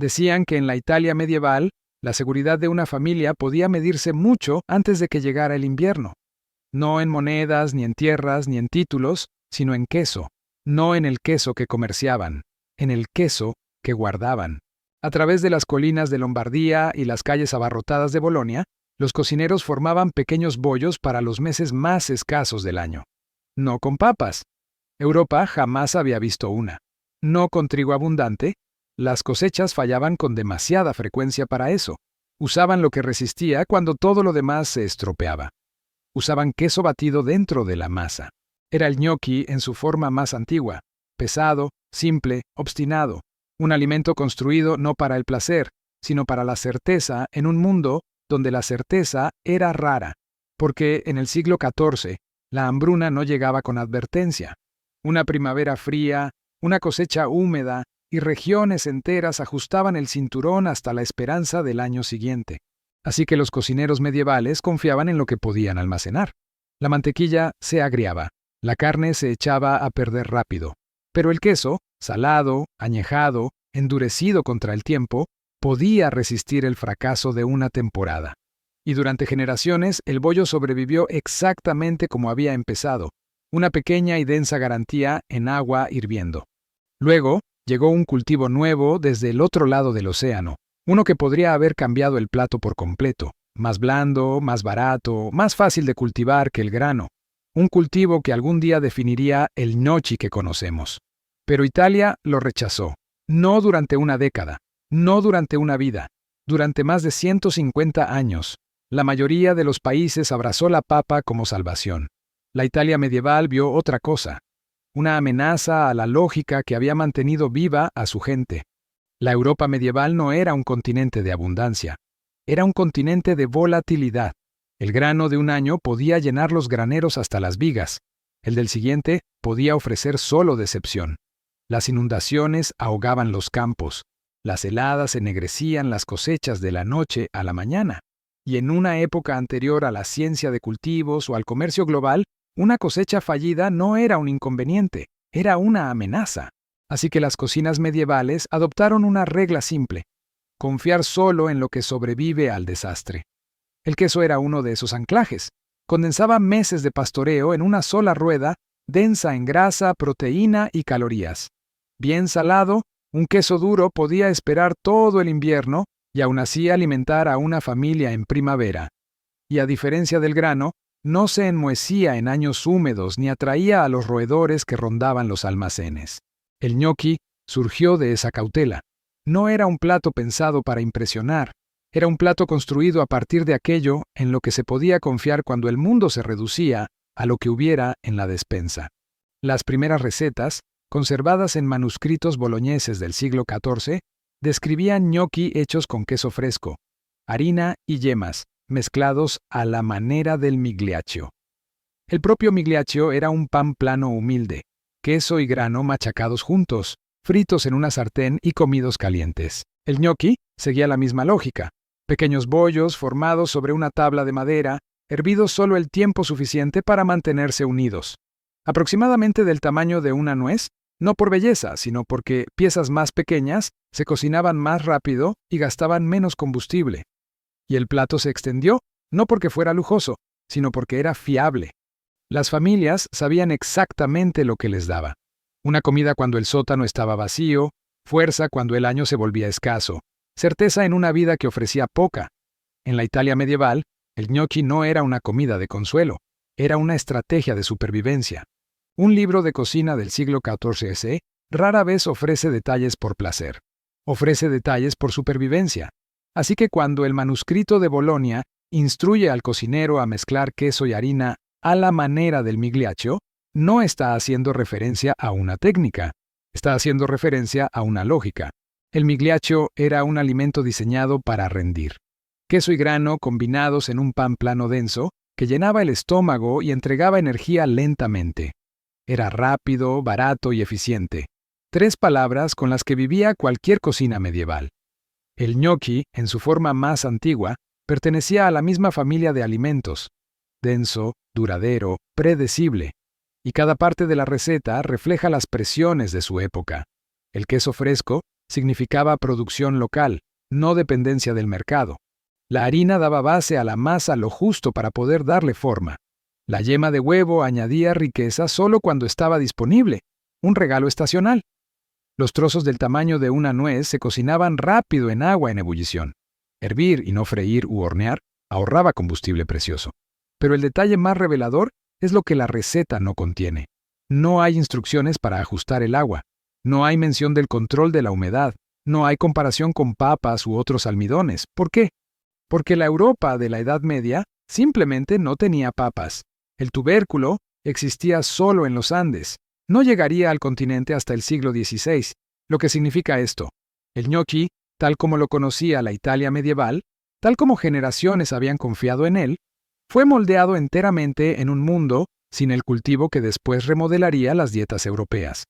Decían que en la Italia medieval, la seguridad de una familia podía medirse mucho antes de que llegara el invierno. No en monedas, ni en tierras, ni en títulos, sino en queso. No en el queso que comerciaban, en el queso que guardaban. A través de las colinas de Lombardía y las calles abarrotadas de Bolonia, los cocineros formaban pequeños bollos para los meses más escasos del año. No con papas. Europa jamás había visto una. No con trigo abundante. Las cosechas fallaban con demasiada frecuencia para eso. Usaban lo que resistía cuando todo lo demás se estropeaba. Usaban queso batido dentro de la masa. Era el gnocchi en su forma más antigua, pesado, simple, obstinado. Un alimento construido no para el placer, sino para la certeza en un mundo donde la certeza era rara, porque en el siglo XIV la hambruna no llegaba con advertencia. Una primavera fría, una cosecha húmeda y regiones enteras ajustaban el cinturón hasta la esperanza del año siguiente. Así que los cocineros medievales confiaban en lo que podían almacenar. La mantequilla se agriaba, la carne se echaba a perder rápido, pero el queso, salado, añejado, endurecido contra el tiempo, podía resistir el fracaso de una temporada. Y durante generaciones el bollo sobrevivió exactamente como había empezado, una pequeña y densa garantía en agua hirviendo. Luego llegó un cultivo nuevo desde el otro lado del océano, uno que podría haber cambiado el plato por completo, más blando, más barato, más fácil de cultivar que el grano, un cultivo que algún día definiría el gnocchi que conocemos. Pero Italia lo rechazó, no durante una década, no durante una vida, durante más de 150 años. La mayoría de los países abrazó la papa como salvación. La Italia medieval vio otra cosa, una amenaza a la lógica que había mantenido viva a su gente. La Europa medieval no era un continente de abundancia, era un continente de volatilidad. El grano de un año podía llenar los graneros hasta las vigas, el del siguiente podía ofrecer solo decepción. Las inundaciones ahogaban los campos, las heladas ennegrecían las cosechas de la noche a la mañana, y en una época anterior a la ciencia de cultivos o al comercio global, una cosecha fallida no era un inconveniente, era una amenaza. Así que las cocinas medievales adoptaron una regla simple: confiar solo en lo que sobrevive al desastre. El queso era uno de esos anclajes. Condensaba meses de pastoreo en una sola rueda, densa en grasa, proteína y calorías. Bien salado, un queso duro podía esperar todo el invierno y aún así alimentar a una familia en primavera. Y a diferencia del grano, no se enmohecía en años húmedos ni atraía a los roedores que rondaban los almacenes. El gnocchi surgió de esa cautela. No era un plato pensado para impresionar, era un plato construido a partir de aquello en lo que se podía confiar cuando el mundo se reducía a lo que hubiera en la despensa. Las primeras recetas, conservadas en manuscritos boloñeses del siglo XIV, describían gnocchi hechos con queso fresco, harina y yemas, mezclados a la manera del migliaccio. El propio migliaccio era un pan plano humilde, queso y grano machacados juntos, fritos en una sartén y comidos calientes. El gnocchi seguía la misma lógica: pequeños bollos formados sobre una tabla de madera, hervidos solo el tiempo suficiente para mantenerse unidos. Aproximadamente del tamaño de una nuez, no por belleza, sino porque piezas más pequeñas se cocinaban más rápido y gastaban menos combustible. Y el plato se extendió, no porque fuera lujoso, sino porque era fiable. Las familias sabían exactamente lo que les daba. Una comida cuando el sótano estaba vacío, fuerza cuando el año se volvía escaso, certeza en una vida que ofrecía poca. En la Italia medieval, el gnocchi no era una comida de consuelo, era una estrategia de supervivencia. Un libro de cocina del siglo XIV rara vez ofrece detalles por placer, ofrece detalles por supervivencia. Así que cuando el manuscrito de Bolonia instruye al cocinero a mezclar queso y harina a la manera del migliaccio, no está haciendo referencia a una técnica, está haciendo referencia a una lógica. El migliaccio era un alimento diseñado para rendir. Queso y grano combinados en un pan plano denso que llenaba el estómago y entregaba energía lentamente. Era rápido, barato y eficiente. 3 palabras con las que vivía cualquier cocina medieval. El gnocchi, en su forma más antigua, pertenecía a la misma familia de alimentos: denso, duradero, predecible. Y cada parte de la receta refleja las presiones de su época. El queso fresco significaba producción local, no dependencia del mercado. La harina daba base a la masa lo justo para poder darle forma. La yema de huevo añadía riqueza solo cuando estaba disponible, un regalo estacional. Los trozos del tamaño de una nuez se cocinaban rápido en agua en ebullición. Hervir y no freír u hornear ahorraba combustible precioso. Pero el detalle más revelador es lo que la receta no contiene. No hay instrucciones para ajustar el agua. No hay mención del control de la humedad. No hay comparación con papas u otros almidones. ¿Por qué? Porque la Europa de la Edad Media simplemente no tenía papas. El tubérculo existía solo en los Andes. No llegaría al continente hasta el siglo XVI. Lo que significa esto: el ñoqui, tal como lo conocía la Italia medieval, tal como generaciones habían confiado en él, fue moldeado enteramente en un mundo sin el cultivo que después remodelaría las dietas europeas.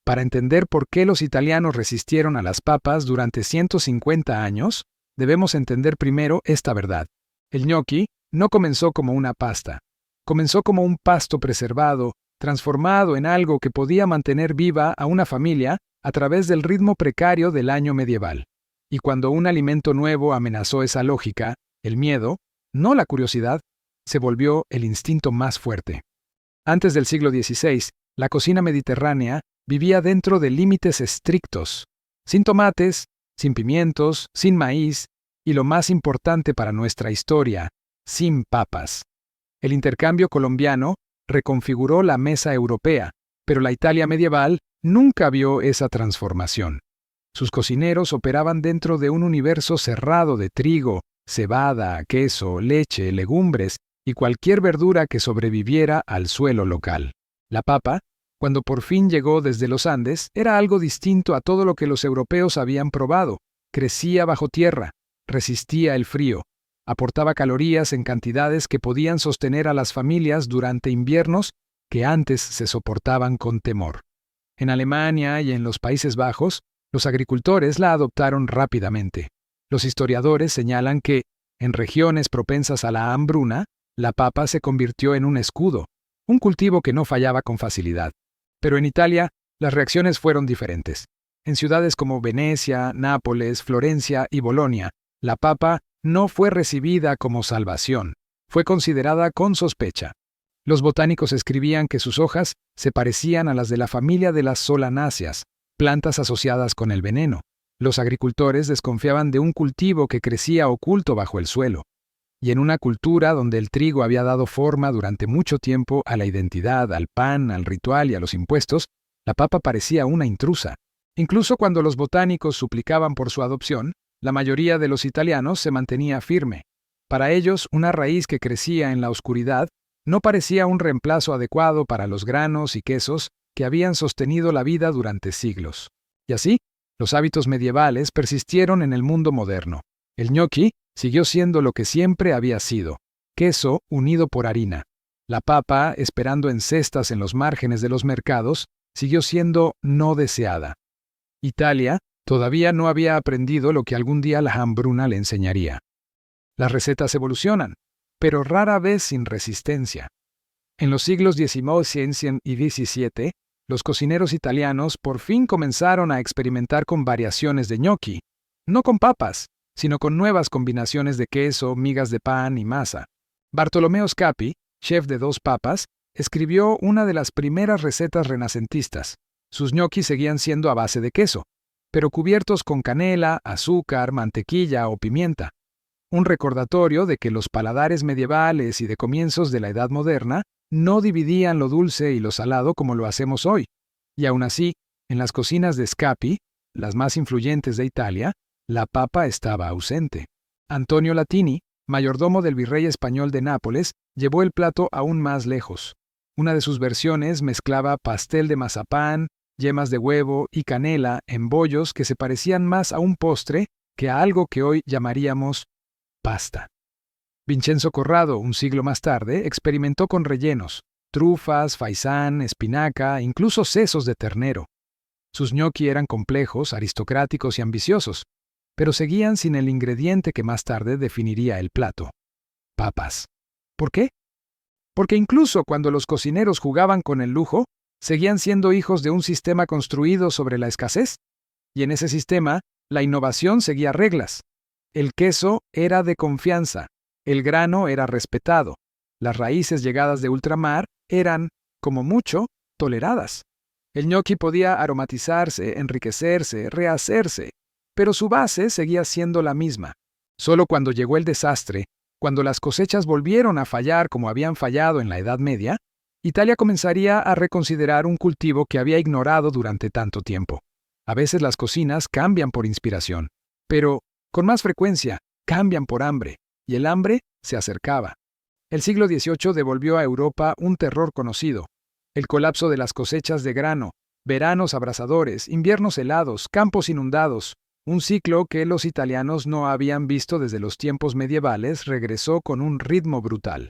Para entender por qué los italianos resistieron a las papas durante 150 años, debemos entender primero esta verdad. El ñoqui no comenzó como una pasta. Comenzó como un pasto preservado, transformado en algo que podía mantener viva a una familia a través del ritmo precario del año medieval. Y cuando un alimento nuevo amenazó esa lógica, el miedo, no la curiosidad, se volvió el instinto más fuerte. Antes del siglo XVI, la cocina mediterránea vivía dentro de límites estrictos, sin tomates, sin pimientos, sin maíz, y lo más importante para nuestra historia, sin papas. El intercambio colombiano reconfiguró la mesa europea, pero la Italia medieval nunca vio esa transformación. Sus cocineros operaban dentro de un universo cerrado de trigo, cebada, queso, leche, legumbres y cualquier verdura que sobreviviera al suelo local. La papa, cuando por fin llegó desde los Andes, era algo distinto a todo lo que los europeos habían probado. Crecía bajo tierra, resistía el frío, aportaba calorías en cantidades que podían sostener a las familias durante inviernos que antes se soportaban con temor. En Alemania y en los Países Bajos, los agricultores la adoptaron rápidamente. Los historiadores señalan que, en regiones propensas a la hambruna, la papa se convirtió en un escudo, un cultivo que no fallaba con facilidad. Pero en Italia, las reacciones fueron diferentes. En ciudades como Venecia, Nápoles, Florencia y Bolonia, la papa no fue recibida como salvación, fue considerada con sospecha. Los botánicos escribían que sus hojas se parecían a las de la familia de las solanáceas, plantas asociadas con el veneno. Los agricultores desconfiaban de un cultivo que crecía oculto bajo el suelo. Y en una cultura donde el trigo había dado forma durante mucho tiempo a la identidad, al pan, al ritual y a los impuestos, la papa parecía una intrusa. Incluso cuando los botánicos suplicaban por su adopción, la mayoría de los italianos se mantenía firme. Para ellos, una raíz que crecía en la oscuridad no parecía un reemplazo adecuado para los granos y quesos que habían sostenido la vida durante siglos. Y así, los hábitos medievales persistieron en el mundo moderno. El ñoqui siguió siendo lo que siempre había sido: queso unido por harina. La papa, esperando en cestas en los márgenes de los mercados, siguió siendo no deseada. Italia todavía no había aprendido lo que algún día la hambruna le enseñaría. Las recetas evolucionan, pero rara vez sin resistencia. En los siglos XIX y XVII, los cocineros italianos por fin comenzaron a experimentar con variaciones de ñoqui, no con papas, sino con nuevas combinaciones de queso, migas de pan y masa. Bartolomeo Scapi, chef de 2 papas, escribió una de las primeras recetas renacentistas. Sus ñoqui seguían siendo a base de queso, pero cubiertos con canela, azúcar, mantequilla o pimienta. Un recordatorio de que los paladares medievales y de comienzos de la Edad Moderna no dividían lo dulce y lo salado como lo hacemos hoy. Y aún así, en las cocinas de Scapi, las más influyentes de Italia, la papa estaba ausente. Antonio Latini, mayordomo del virrey español de Nápoles, llevó el plato aún más lejos. Una de sus versiones mezclaba pastel de mazapán, yemas de huevo y canela en bollos que se parecían más a un postre que a algo que hoy llamaríamos pasta. Vincenzo Corrado, un siglo más tarde, experimentó con rellenos: trufas, faisán, espinaca, incluso sesos de ternero. Sus ñoqui eran complejos, aristocráticos y ambiciosos, pero seguían sin el ingrediente que más tarde definiría el plato: papas. ¿Por qué? Porque incluso cuando los cocineros jugaban con el lujo, seguían siendo hijos de un sistema construido sobre la escasez. Y en ese sistema, la innovación seguía reglas. El queso era de confianza, el grano era respetado, las raíces llegadas de ultramar eran, como mucho, toleradas. El ñoqui podía aromatizarse, enriquecerse, rehacerse, pero su base seguía siendo la misma. Solo cuando llegó el desastre, cuando las cosechas volvieron a fallar como habían fallado en la Edad Media, Italia comenzaría a reconsiderar un cultivo que había ignorado durante tanto tiempo. A veces las cocinas cambian por inspiración, pero, con más frecuencia, cambian por hambre, y el hambre se acercaba. El siglo XVIII devolvió a Europa un terror conocido: el colapso de las cosechas de grano, veranos abrasadores, inviernos helados, campos inundados. Un ciclo que los italianos no habían visto desde los tiempos medievales regresó con un ritmo brutal.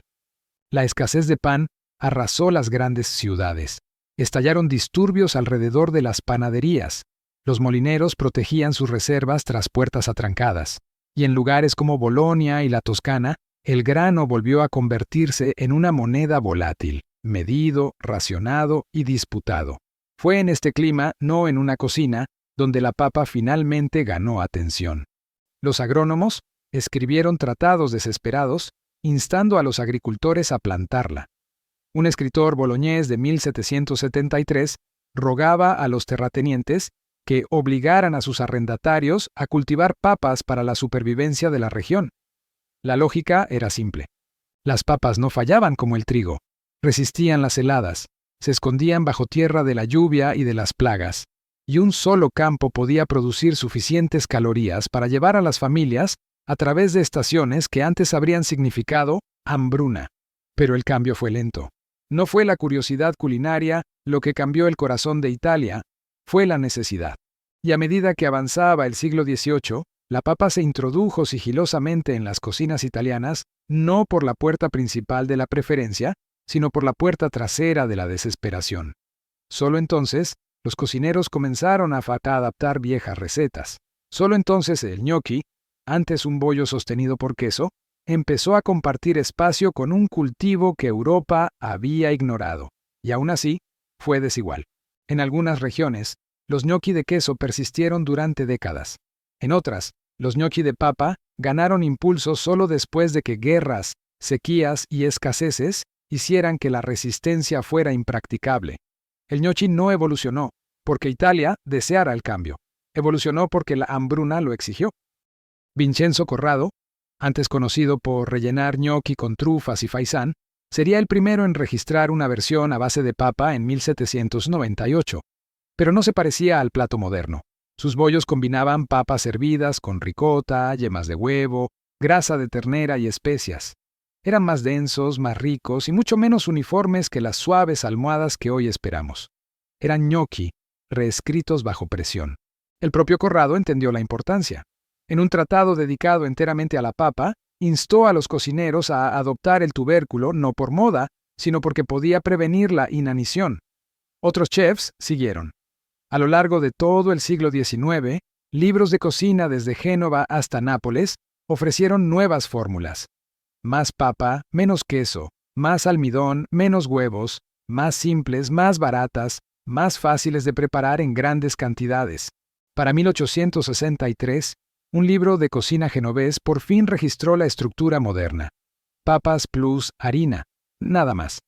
La escasez de pan arrasó las grandes ciudades. Estallaron disturbios alrededor de las panaderías. Los molineros protegían sus reservas tras puertas atrancadas. Y en lugares como Bolonia y la Toscana, el grano volvió a convertirse en una moneda volátil, medido, racionado y disputado. Fue en este clima, no en una cocina, donde la papa finalmente ganó atención. Los agrónomos escribieron tratados desesperados, instando a los agricultores a plantarla. Un escritor boloñés de 1773 rogaba a los terratenientes que obligaran a sus arrendatarios a cultivar papas para la supervivencia de la región. La lógica era simple. Las papas no fallaban como el trigo, resistían las heladas, se escondían bajo tierra de la lluvia y de las plagas, y un solo campo podía producir suficientes calorías para llevar a las familias a través de estaciones que antes habrían significado hambruna. Pero el cambio fue lento. No fue la curiosidad culinaria lo que cambió el corazón de Italia, fue la necesidad. Y a medida que avanzaba el siglo XVIII, la papa se introdujo sigilosamente en las cocinas italianas, no por la puerta principal de la preferencia, sino por la puerta trasera de la desesperación. Solo entonces, los cocineros comenzaron a adaptar viejas recetas. Solo entonces el ñoqui, antes un bollo sostenido por queso, empezó a compartir espacio con un cultivo que Europa había ignorado, y aún así, fue desigual. En algunas regiones, los ñoqui de queso persistieron durante décadas. En otras, los ñoqui de papa ganaron impulso solo después de que guerras, sequías y escaseces hicieran que la resistencia fuera impracticable. El ñoqui no evolucionó porque Italia deseara el cambio. Evolucionó porque la hambruna lo exigió. Vincenzo Corrado, antes conocido por rellenar ñoqui con trufas y faisán, sería el primero en registrar una versión a base de papa en 1798. Pero no se parecía al plato moderno. Sus bollos combinaban papas hervidas con ricota, yemas de huevo, grasa de ternera y especias. Eran más densos, más ricos y mucho menos uniformes que las suaves almohadas que hoy esperamos. Eran ñoqui, reescritos bajo presión. El propio Corrado entendió la importancia. En un tratado dedicado enteramente a la papa, instó a los cocineros a adoptar el tubérculo no por moda, sino porque podía prevenir la inanición. Otros chefs siguieron. A lo largo de todo el siglo XIX, libros de cocina desde Génova hasta Nápoles ofrecieron nuevas fórmulas. Más papa, menos queso, más almidón, menos huevos, más simples, más baratas, más fáciles de preparar en grandes cantidades. Para 1863, un libro de cocina genovés por fin registró la estructura moderna. Papas plus harina, nada más.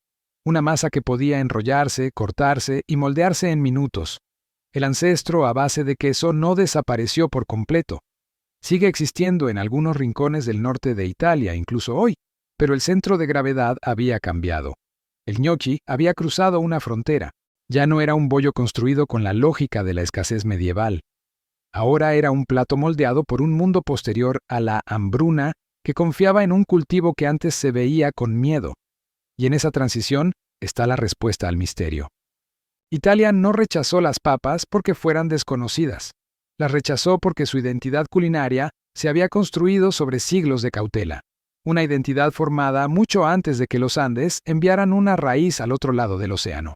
Una masa que podía enrollarse, cortarse y moldearse en minutos. El ancestro a base de queso no desapareció por completo. Sigue existiendo en algunos rincones del norte de Italia, incluso hoy, pero el centro de gravedad había cambiado. El ñoqui había cruzado una frontera. Ya no era un bollo construido con la lógica de la escasez medieval. Ahora era un plato moldeado por un mundo posterior a la hambruna que confiaba en un cultivo que antes se veía con miedo. Y en esa transición está la respuesta al misterio. Italia no rechazó las papas porque fueran desconocidas. Las rechazó porque su identidad culinaria se había construido sobre siglos de cautela. Una identidad formada mucho antes de que los Andes enviaran una raíz al otro lado del océano.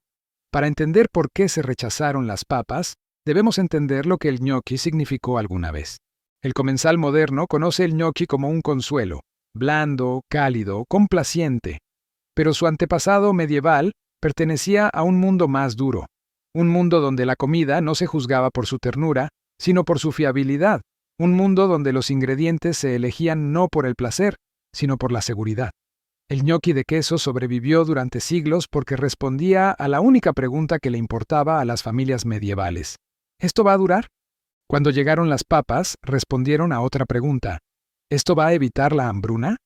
Para entender por qué se rechazaron las papas, debemos entender lo que el ñoqui significó alguna vez. El comensal moderno conoce el ñoqui como un consuelo, blando, cálido, complaciente. Pero su antepasado medieval pertenecía a un mundo más duro, un mundo donde la comida no se juzgaba por su ternura, sino por su fiabilidad, un mundo donde los ingredientes se elegían no por el placer, sino por la seguridad. El ñoqui de queso sobrevivió durante siglos porque respondía a la única pregunta que le importaba a las familias medievales. ¿Esto va a durar? Cuando llegaron las papas, respondieron a otra pregunta. ¿Esto va a evitar la hambruna?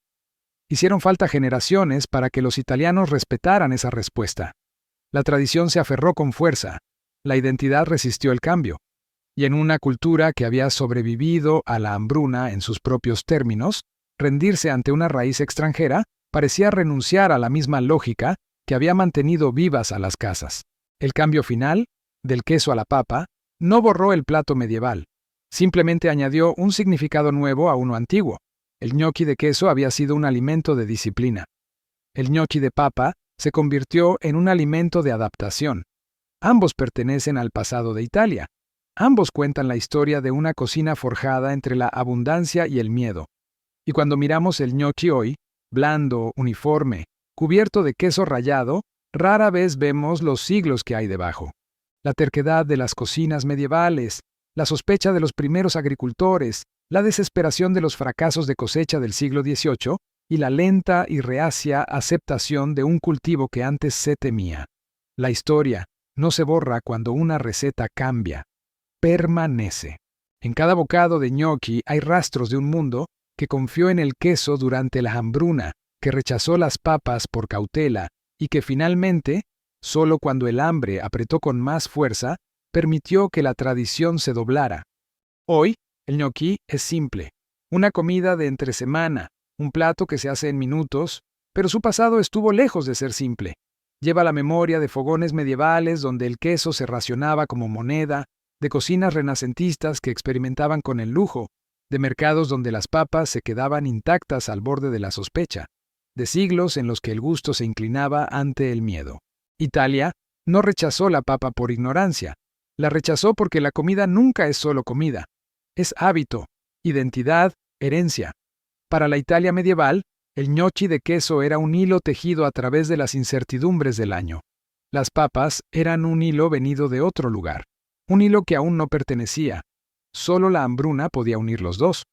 Hicieron falta generaciones para que los italianos respetaran esa respuesta. La tradición se aferró con fuerza, la identidad resistió el cambio, y en una cultura que había sobrevivido a la hambruna en sus propios términos, rendirse ante una raíz extranjera parecía renunciar a la misma lógica que había mantenido vivas a las casas. El cambio final, del queso a la papa, no borró el plato medieval, simplemente añadió un significado nuevo a uno antiguo. El ñoqui de queso había sido un alimento de disciplina. El ñoqui de papa se convirtió en un alimento de adaptación. Ambos pertenecen al pasado de Italia. Ambos cuentan la historia de una cocina forjada entre la abundancia y el miedo. Y cuando miramos el ñoqui hoy, blando, uniforme, cubierto de queso rallado, rara vez vemos los siglos que hay debajo. La terquedad de las cocinas medievales, la sospecha de los primeros agricultores, la desesperación de los fracasos de cosecha del siglo XVIII y la lenta y reacia aceptación de un cultivo que antes se temía. La historia no se borra cuando una receta cambia, permanece. En cada bocado de ñoqui hay rastros de un mundo que confió en el queso durante la hambruna, que rechazó las papas por cautela y que finalmente, solo cuando el hambre apretó con más fuerza, permitió que la tradición se doblara. Hoy, el ñoqui es simple, una comida de entre semana, un plato que se hace en minutos, pero su pasado estuvo lejos de ser simple. Lleva la memoria de fogones medievales donde el queso se racionaba como moneda, de cocinas renacentistas que experimentaban con el lujo, de mercados donde las papas se quedaban intactas al borde de la sospecha, de siglos en los que el gusto se inclinaba ante el miedo. Italia no rechazó la papa por ignorancia, la rechazó porque la comida nunca es solo comida, es hábito, identidad, herencia. Para la Italia medieval, el ñoqui de queso era un hilo tejido a través de las incertidumbres del año. Las papas eran un hilo venido de otro lugar, un hilo que aún no pertenecía. Solo la hambruna podía unir los dos.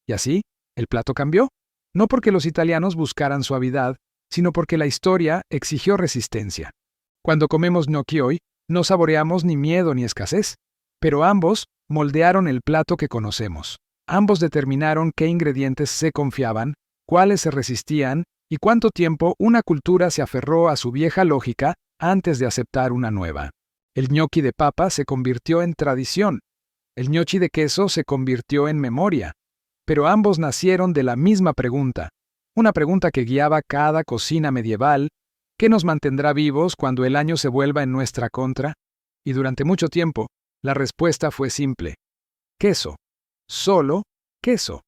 Y así, el plato cambió, no porque los italianos buscaran suavidad, sino porque la historia exigió resistencia. Cuando comemos ñoqui hoy, no saboreamos ni miedo ni escasez, pero ambos moldearon el plato que conocemos. Ambos determinaron qué ingredientes se confiaban, cuáles se resistían y cuánto tiempo una cultura se aferró a su vieja lógica antes de aceptar una nueva. El ñoqui de papa se convirtió en tradición. El ñoqui de queso se convirtió en memoria. Pero ambos nacieron de la misma pregunta, una pregunta que guiaba cada cocina medieval: ¿qué nos mantendrá vivos cuando el año se vuelva en nuestra contra? Y durante mucho tiempo, la respuesta fue simple: queso. Solo queso.